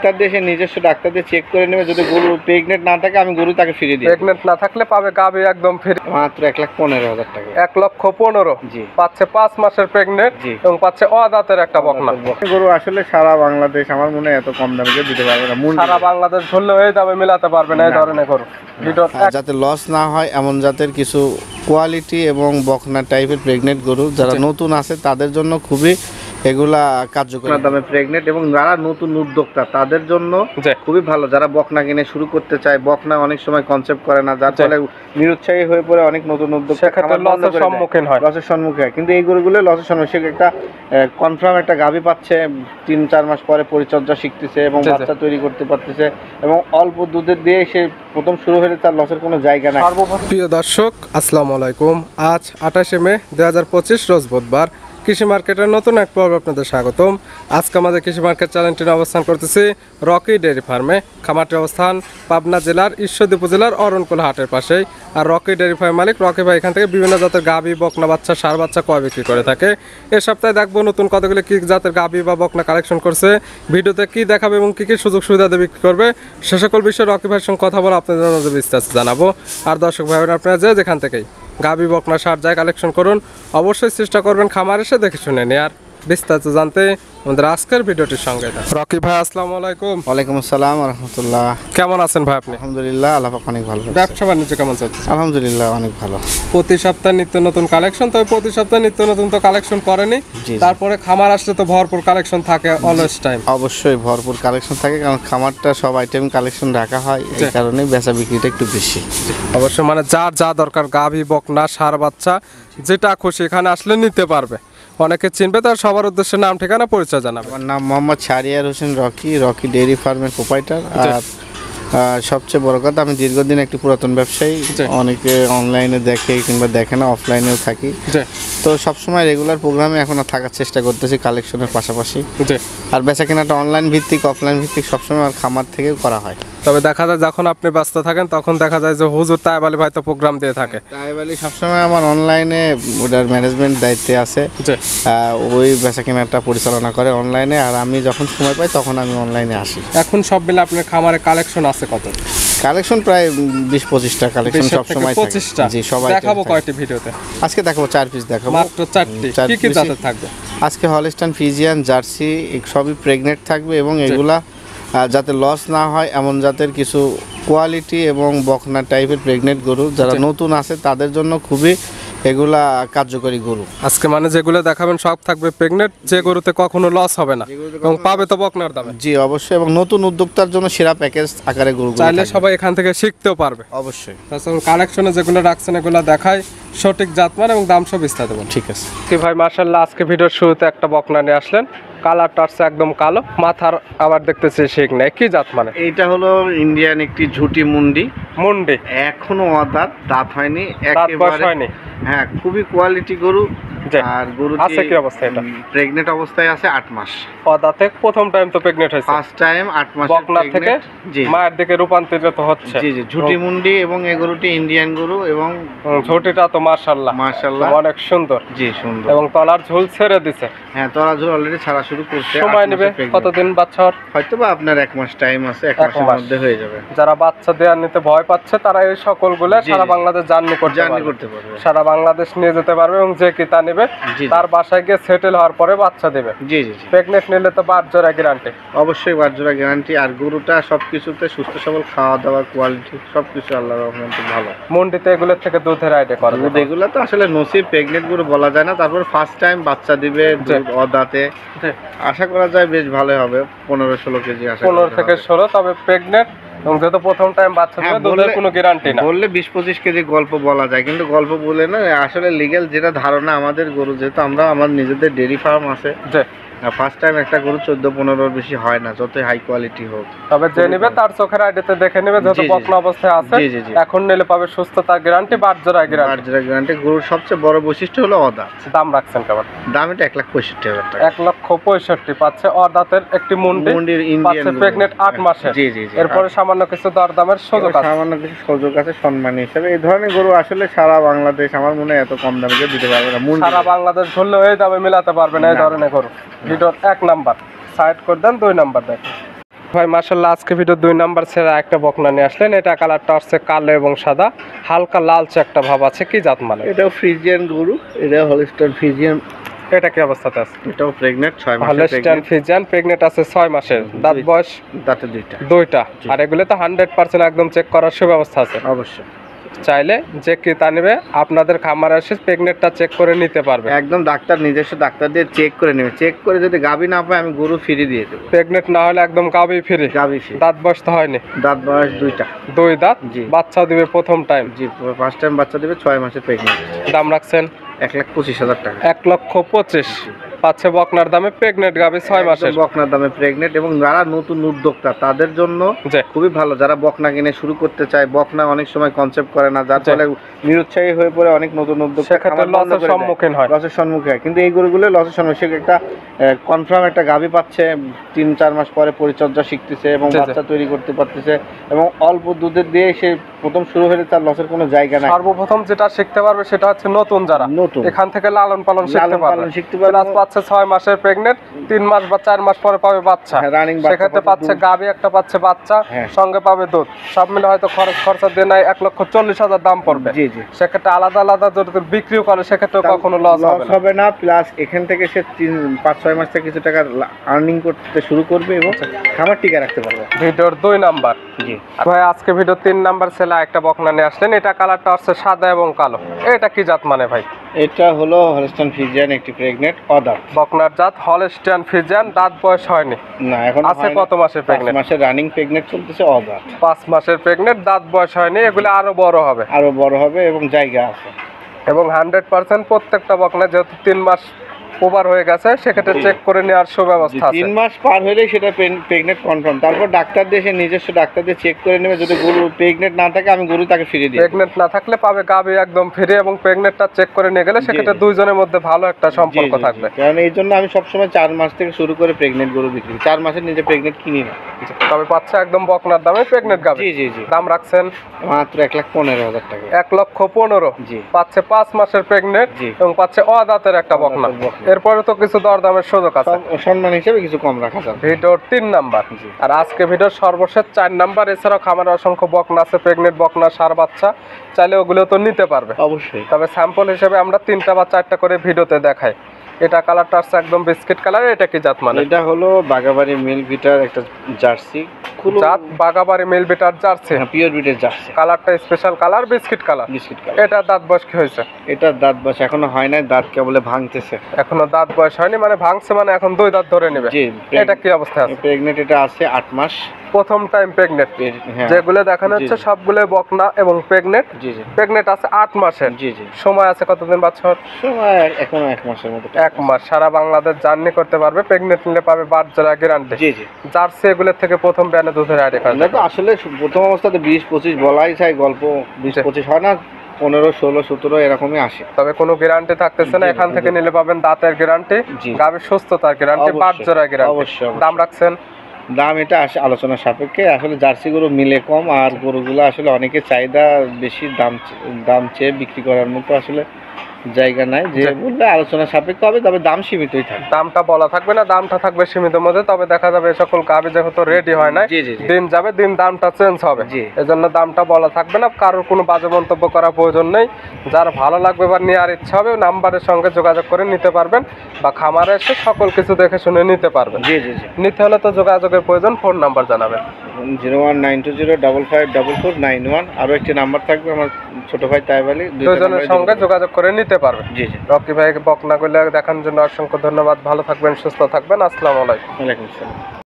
Doctor দিয়ে সে নিজস্ব doctor দিয়ে চেক করে নেবে, যদি গরু প্রেগনেন্ট না থাকে আমি গরু তাকে ফিরিয়ে দিই। প্রেগনেন্ট না থাকলে পাবে গাভী একদম ফ্রি, মাত্র 1,15,000 টাকা। 1,15,000। জি। পাচ্ছে 5 মাসের প্রেগনেন্ট জি। এবং পাচ্ছে অদাঁতের একটা বকনা। গরু আসলে সারা বাংলাদেশ আমার মনে হয় এত কম দামে কেউ দিতে পারবে না। সারা বাংলাদেশ ধরলেও এই দামে মিলাতে পারবে না এই ধরনের গরু। যাতে লস না হয় এমন জাতের কিছু কোয়ালিটি এবং বকনা টাইপের প্রেগনেন্ট গরু যারা নতুন আছে তাদের জন্য খুবই এগুলা কার্যকরী দামে প্রেগনেন্ট, এবং যারা নতুন উদ্যোক্তা তাদের জন্য খুবই ভালো। যারা বকনা কিনে শুরু করতে চায়, বকনা অনেক সময় কনসেপ্ট করে না, যার ফলে নিরুৎসাহী হয়ে পড়ে অনেক নতুন উদ্যোক্তা লসের সম্মুখীন হয়। কিন্তু এই গরুগুলো লসের সম্মুখীন, সে একটা কনফার্ম একটা গাভী পাচ্ছে, 3-4 মাস পরে পরিচর্যা শিখতেছে এবং বাচ্চা তৈরি করতে পারতেছে, এবং অল্প দুধের দিয়ে সে প্রথম শুরু হলে তার লসের কোনো জায়গা নাই। প্রিয় দর্শক, আসসালামু আলাইকুম। আজ 28শে মে 2025 রোজ বুধবার। কৃষি মার্কেটের নতুন এক পর্ব আপনাদের স্বাগতম। আজকে আমাদের কৃষি মার্কেট চ্যানেলটির অবস্থান করতেছি রকি ডেয়ারি ফার্মে। খামারটির অবস্থান পাবনা জেলার ঈশ্বরদী উপজেলার অরণকুল হাটের পাশেই। আর রকি ডেয়ারি ফার্ম মালিক রকি ভাই এখান থেকে বিভিন্ন জাতের গাভী, বকনা বাচ্চা, ষাঁড় বাচ্চা কয় বিক্রি করে থাকে। এ সপ্তাহে দেখবো নতুন কতগুলি কী জাতের গাভী বা বকনা কালেকশন করছে, ভিডিওতে কী দেখাবে এবং কী কী সুযোগ সুবিধা দিয়ে বিক্রি করবে, সে সকল বিষয়ে রকি ভাইয়ের সঙ্গে কথা বলে আপনাদের বিস্তারিত জানাবো। আর দর্শক ভাই আপনারা যেখান থেকেই গাভী, বকনা, ষাঁড় যায় কালেকশন করুন, অবশ্যই চেষ্টা করবেন খামার এসে দেখে শুনে নিয়ে। আর বিস্তারিত জানতে আমাদের আজকের ভিডিওটির সঙ্গে রকি ভাই, আসসালামু আলাইকুম। ওয়ালাইকুম আসসালাম ওয়া রাহমাতুল্লাহ। কেমন আছেন ভাই আপনি? আলহামদুলিল্লাহ, আল্লাহ পাক অনেক ভালো। ব্যবসা বাণিজ্য কেমন চলছে? আলহামদুলিল্লাহ অনেক ভালো। প্রতি সপ্তাহে নিত্য নতুন কালেকশন, তবে প্রতি সপ্তাহে নিত্য নতুন তো কালেকশন করেনি, তারপরে খামার আসলে তো ভরপুর কালেকশন থাকে অলওয়েজ টাইম। অবশ্যই ভরপুর কালেকশন থাকে, কারণ খামারটা সব আইটেম কালেকশন রাখা হয়, এই কারণে বেচা বিক্রিটা একটু বেশি। অবশ্যই মানে যার যা দরকার গাভী, বকনা, ষাঁড় বাচ্চা যেটা খুশি এখানে আসলে নিতে পারবে। অনেকে চিনবে, তার সবার উদ্দেশ্যে নাম ঠিকানা পরিচয় জানাবে। আমার নাম Mohammad Shahriar Hossain Rocky, Rocky dairy ফার্মের প্রোপাইটার। আর সবচেয়ে বড় কথা, আমি দীর্ঘদিন একটি পুরাতন ব্যবসায়ী। অনেকে অনলাইনে দেখে কিংবা দেখে না, অফলাইনেও থাকি, তো সবসময় রেগুলার প্রোগ্রামে এখন থাকার চেষ্টা করতেছি কালেকশনের পাশাপাশি। আর বেচা কেনাটা অনলাইন ভিত্তিক, অফলাইন ভিত্তিক সবসময় আর খামার থেকেও করা হয়। তবে দেখা যায় যখন আপনি ব্যস্ত থাকেন তখন দেখা যায় যে হুজুর তাইব আলী ভাই তো প্রোগ্রাম দিয়ে থাকে। তাইব আলী সবসময় আমার অনলাইনে ওটার ম্যানেজমেন্ট দায়িত্বে আছে, ওই বেচা কেনাটা পরিচালনা করে অনলাইনে, আর আমি যখন সময় পাই তখন আমি অনলাইনে আসি। এখন সব মিলে আপনার খামারে কালেকশন আছে কত? কালেকশন প্রায় 20-25টা কালেকশন সব সময় থাকে। 25টা। জি, সবাই দেখাবো কয়টি ভিডিওতে? আজকে দেখাবো 4 পিস দেখাবো। মাত্র 4টি। কি কি জাতের থাকবে? আজকে হলস্টাইন, ফ্রিজিয়ান, জার্সি সবই প্রেগনেন্ট থাকবে, এবং এগুলা যাতে লস না হয় এমন জাতের কিছু কোয়ালিটি এবং বকনা টাইপের প্রেগনেন্ট গরু যারা নতুন আছে তাদের জন্য খুবই এগুলা কার্যকরী গরু। আজকে মানে যেগুলো দেখাবেন সব থাকবে প্রেগনেন্ট, যে গরুতে কখনো লস হবে না এবং পাবে তো বকনার দামে। জি অবশ্যই, এবং নতুন উদ্যোক্তার জন্য সেরা প্যাকেজ আকারে গরু চাইলে সবাই এখান থেকে শিখতেও পারবে। অবশ্যই। তাছাড়া কালেকশনে যেগুলো রাখছেন এগুলো দেখায় সঠিক জাতমান এবং দাম সব বিস্তারিত দেবেন। ঠিক আছে কি ভাই, মাশাআল্লাহ আজকে ভিডিওর শুরুতে একটা বকনা নিয়ে আসলেন, কালারটা আছে একদম কালো, মাথার আবার দেখতেছি শেখ নাই, কি জাত মানে? এইটা হলো ইন্ডিয়ান একটি ঝুটি মুন্ডি। মুন্ডি এখনো অদাঁত, দাঁত হয়নি, একেবারে হয়নি। হ্যাঁ, খুবই কোয়ালিটি গরু। আর গরু আছে কি অবস্থা? এটা প্রেগনেন্ট অবস্থায় আছে 8 মাস। অদাঁতে প্রথম টাইম তো প্রেগনেন্ট হয়েছে, ফার্স্ট টাইম 8 মাস বকনা থেকে মায়ের দিকে রূপান্তরিত হচ্ছে। জি জি, ঝুটি মুন্ডি, এবং এই গরুটি ইন্ডিয়ান গরু, এবং ঝুটিটা তো মাশাআল্লাহ মাশাআল্লাহ অনেক সুন্দর। জি সুন্দর, এবং তলার ঝুল ছেড়ে দিছে। হ্যাঁ, তলার ঝুল অলরেডি ছাড়া শুরু করছে। সময় নেবে কতদিন বাচ্চা হওয়ার? হয়তো বা আপনার 1 মাস টাইম আছে, 1 মাসের মধ্যে হয়ে যাবে। যারা বাচ্চা দেওয়ার নিতে ভয় পাচ্ছে তারা এই সকলগুলো সারা বাংলাদেশ জার্নি করতে পারবে, সারা বাংলাদেশ নিয়ে যেতে পারবে, এবং যে কিতা নেবে তার বাসায় গিয়ে সেটেল হওয়ার পরে বাচ্চা দেবে। জি জি, প্রেগনেন্ট নিলে তো 12 জোড়া গ্যারান্টি। অবশ্যই 12 জোড়া গ্যারান্টি। আর গরুটা সবকিছুতে সুস্থ সবল, খাওয়া দাওয়া, কোয়ালিটি সবকিছু আল্লাহর রহমতে ভালো। মন্ডিতে এগুলোর থেকে দুধের আইডিয়া করে, এগুলো তো আসলে নসিব, প্রেগনেন্ট গরু বলা যায় না। তারপর ফার্স্ট টাইম বাচ্চা দিবে অদাঁতে, আশা করা যায় বেশ ভালো হবে, 15-16 কেজি আশা 15 থেকে 16। তবে প্রেগনেন্ট এবং যেহেতু প্রথম টাইম বাচ্চা দিবে, দুধের কোনো গ্যারান্টি না। বললে 20-25 কেজি গল্প বলা যায়, কিন্তু গল্প বলে না, আসলে লিগ্যাল যেটা ধারণা আমাদের গরু, যেহেতু আমরা আমার নিজেদের ডেয়ারি ফার্ম আছে, ফার্স্ট টাইম একটা গরু 14-15 বেশি হয় না, যতই হাই কোয়ালিটি হোক। তবে যে নেবে তার চোখের আইডিতে দেখে নেবে, যেহেতু বকনা অবস্থায় আছে এখন নিলে পাবে সুস্থতার গ্যারান্টি, 12 জোড়া গ্যারান্টি। গরুর সবচেয়ে বড় বৈশিষ্ট্য হলো অদাঁত। দাম রাখছেন কেমন? দাম এটা 1,65,000 টাকা। 1,65,000 পাচ্ছে অদাঁতের একটি মুন্ডির ইন্ডিয়ান প্রেগনেন্ট 8 মাসে। জি জি, এরপরে সামান্য কিছু দরদামের সুযোগ আছে, সামান্য কিছু সুযোগ আছে সম্মান হিসেবে। এই ধরনের গরু আসলে সারা বাংলাদেশ আমার মনে হয় এত কম দামে কেউ দিতে পারবে না। সারা বাংলাদেশ ধরলেও এই দামে মিলাতে পারবে না এই ধরনের গরু। ভিডিওর 1 নাম্বার সাইড করে দেন, 2 নাম্বার দেখেন। ভাই মাশাআল্লাহ, আজকে ভিডিও 2 নাম্বার ছেড়ে একটা বকনা নিয়ে আসলেন। এটা কালারটা হচ্ছে কালো এবং সাদা, হালকা লালচে একটা ভাব আছে। কি জাত মানে? এটাও ফ্রিজিয়ান গরু, এটা হলস্টাইন ফ্রিজিয়ান। এটা কি অবস্থাতে আছে? এটাও প্রেগন্যান্ট 6 মাসের। হলস্টাইন ফ্রিজিয়ান প্রেগন্যান্ট আছে 6 মাসের। দাঁত বয়স? দাঁতে দুইটা। আর এগুলো তো 100% একদম চেক করার সুব্যবস্থা আছে। অবশ্যই, চাইলে যে ক্রেতা নেবে আপনাদের খামারে এসে প্রেগনেন্টটা চেক করে নিতে পারবে। একদম ডাক্তার নিজস্ব ডাক্তার দিয়ে চেক করে নেবে। চেক করে যদি গাভী না পায় আমি গরু ফ্রি দিয়ে দেবো। প্রেগনেন্ট না হলে একদম গাবি ফ্রি। গাভী ফ্রি। দাঁত বয়স তো হয়নি? দাঁত বয়স 2 দাঁত। জি। বাচ্চা দিবে প্রথম টাইম? জি, ফার্স্ট টাইম বাচ্চা দেবে। 6 মাসের প্রেগন্যান্ট। দাম রাখছেন 1,25,000 টাকা। 1,25,000 পাচ্ছে বকনার দামে প্রেগনেন্ট গাবি 6 মাসের। বকনার দামে প্রেগনেন্ট, এবং যারা নতুন উদ্যোক্তা তাদের জন্য জি। খুবই ভালো। যারা বকনা কিনে শুরু করতে চায়, বকনা অনেক সময় কনসেপ্ট করে না, যার জি। ফলে নিরুৎসাহী হয়ে পড়ে অনেক নতুন উদ্যোক্তা সেক্ষেত্রে লসের সম্মুখীন হয়। লসের সম্মুখীন হয়। কিন্তু এই গরুগুলো লসের সম্মুখীন, সে একটা কনফার্ম একটা গাভী পাচ্ছে, 3-4 মাস পরে পরিচর্যা শিখতেছে এবং জি, জি। বাচ্চা তৈরি করতে পারতেছে, এবং অল্প দুধের দিয়ে সে প্রথম শুরু হলে তার লসের কোনো জায়গা নাই। সর্বপ্রথম যেটা শিখতে পারবে সেটা হচ্ছে নতুন যারা নতুন এখান থেকে লালন পালন শিখতে লালন পারবে। পালন শিখতে পারবে। প্লাস পাচ্ছে 6 মাসের প্রেগনেন্ট, 3 মাস বা 4 মাস পরে পাবে বাচ্চা। হ্যাঁ, running বাচ্চা সেক্ষেত্রে পাবে, পাচ্ছে দুধ। গাবি একটা, পাচ্ছে বাচ্চা, হ্যাঁ। সঙ্গে পাবে দুধ। সব মিলে হয়তো খরচা দিয়ে নাই 1,40,000 দাম পড়বে। জি জি। সেক্ষেত্রে আলাদা আলাদা যদি বিক্রিও করে সেক্ষেত্রে কখনো লস হবে না। প্লাস এখান থেকে সে 5-6 মাস থেকে কিছু টাকা আর্নিং করতে শুরু করবে এবং খাবার টিকে রাখতে পারবে। ভিডিওর 2 নাম্বার। জি ভাই আজকে ভিডিও 3 নাম্বার ছেলে একটা বকনা নিয়ে আসলেন। এটা কালারটা হচ্ছে সাদা এবং কালো। এটা কি জাত মানে ভাই? এটা হলো হলস্টাইন ফ্রিজিয়ান, একটি প্রেগনেন্ট অদাঁত বকনার জাত হলস্টাইন ফ্রিজিয়ান। দাঁত বয়স হয়নি? না, এখন আছে কত মাসের প্রেগনেন্ট? 5 মাসের রানিং প্রেগনেন্ট চলতেছে, অদাঁত। 5 মাসের প্রেগনেন্ট, দাঁত বয়স হয়নি। এগুলো আরো বড় হবে, আরো বড় হবে এবং জায়গা আছে। এবং 100% প্রত্যেকটা বকনা যেহেতু 3 মাস ওভার হয়ে গেছে সেক্ষেত্রে চেক করে নেওয়ার সুব্যবস্থা আছে। 3 মাস পার হলেই সেটা প্রেগনেন্ট কনফার্ম। তারপর ডাক্তার দিয়ে, সে নিজস্ব ডাক্তার দিয়ে চেক করে নেবে। যদি গরু প্রেগনেন্ট না থাকে আমি গরু তাকে ফিরিয়ে দিই। প্রেগনেন্ট না থাকলে পাবে গাবি একদম ফ্রি, এবং প্রেগনেন্টটা চেক করে নিয়ে গেলে সেক্ষেত্রে দুইজনের মধ্যে ভালো একটা সম্পর্ক থাকবে। কারণ এই জন্য আমি সবসময় 4 মাস থেকে শুরু করে প্রেগনেন্ট গরু বিক্রি করি। 4 মাসের নিজে প্রেগনেন্ট কিনি না। তবে পাচ্ছে একদম বকনার দামে প্রেগনেন্ট গাবি। জি জি জি। দাম রাখছেন মাত্র 1,15,000 টাকা। 1,15,000। জি। পাচ্ছে 5 মাসের প্রেগনেন্ট জি। এবং পাচ্ছে অদাঁতের একটা বকনা। বকনা। এরপরে তো কিছু দরদামের সুযোগ আছে। সম্মান হিসেবে কিছু কম রাখা যাবে। ভিডিওর 3 নাম্বার। জি। আর আজকে ভিডিওর সর্বশেষ 4 নাম্বার। এছাড়াও খামারে অসংখ্য বকনা আছে, প্রেগনেন্ট বকনা, ষাঁড় বাচ্চা, চাইলে ওগুলো তো নিতে পারবে। অবশ্যই। তবে স্যাম্পল হিসেবে আমরা 3টা বা 4টা করে ভিডিওতে দেখাই। এটা কালারটা আছে একদম বিস্কিট কালার। এটা কি জাত মানে? এটা হলো বাগাবাড়ি মিল বিটার একটা জার্সি। জাত Bagabari mail bitter jersey. Pure বিটের জার্সি। কালারটা special colour, biscuit colour. Biscuit colour. এটা দাঁত বয়স কি হয়েছে? এটা দাঁত বয়স এখনো হয় নাই, দাঁত কেবল ভাঙতেছে। এখনো দাঁত বয়স হয়নি, মানে ভাঙছে, মানে এখন 2 দাঁত ধরে নেবে। জি। এটা কি অবস্থা আছে? প্রেগনেন্ট এটা আছে 8 মাস। প্রথম টাইম প্রেগনেন্ট। হ্যাঁ। যেগুলো দেখানো হচ্ছে সবগুলো বকনা এবং প্রেগনেন্ট। জি জি। প্রেগনেন্ট আছে 8 মাসের। জি জি। সময় আছে কতদিন বাচ্চা হওয়ার? সময় এখনো 1 মাসের মতো। 1 মাস। সারা বাংলাদেশ জার্নি করতে পারবে। প্রেগনেন্ট নিলে পাবে 12 জোড়া গ্যারান্টি। জি জি। জার্সি এগুলোর থেকে প্রথম ব্যানে দুধের আইডি কার্ড। না তো আসলে প্রথম অবস্থাতে 20-25 বলাই যায়, গল্প 20-25 হয় না, 15-16-17 এরকমই আসে। তবে কোনো গ্যারান্টি থাকতেছে না। জি, এখান জি। থেকে নিলে পাবেন দাঁতের গ্যারান্টি, জি। গাভীর সুস্থতার গ্যারান্টি, 12 অবশ্যই, জোড়া গ্যারান্টি। অবশ্যই, অবশ্যই। দাম রাখছেন? দাম এটা আসে আলোচনা সাপেক্ষে। আসলে জার্সি গরু মিলে কম, আর গরুগুলো আসলে অনেকে চাহিদা বেশি, দাম চেয়ে বিক্রি করার মতো আসলে জায়গা নাই। যে বলবে আলোচনা সাপেক্ষে হবে, তবে দাম সীমিতই থাকবে। দামটা বলা থাকবে না, দামটা থাকবে সীমিত মধ্যে। তবে দেখা যাবে এই সকল গাভী যেহেতু রেডি হয় নাই, জি, জি, জি। দিন যাবে দিন দামটা চেঞ্জ হবে। জি। এজন্য দামটা বলা থাকবে না। কারোর কোনো বাজে মন্তব্য করার প্রয়োজন নেই। যার ভালো লাগবে বা নেওয়ার ইচ্ছা হবে নাম্বারের সঙ্গে যোগাযোগ করে নিতে পারবেন, বা খামারে এসে সকল কিছু দেখে শুনে নিতে পারবেন। জি জি জি। নিতে হলে তো যোগাযোগের প্রয়োজন। ফোন নাম্বার জানাবেন। 01920554491। আরো একটি নাম্বার থাকবে আমার ছোট ভাই তাইব আলী, দুজনের সঙ্গে যোগাযোগ করে নিতে পারবেন। জি জি। রকি ভাইকে বকনাগুলো দেখানোর জন্য অসংখ্য ধন্যবাদ। ভালো থাকবেন, সুস্থ থাকবেন। আসসালামু আলাইকুম। ওয়ালাইকুম আসসালাম।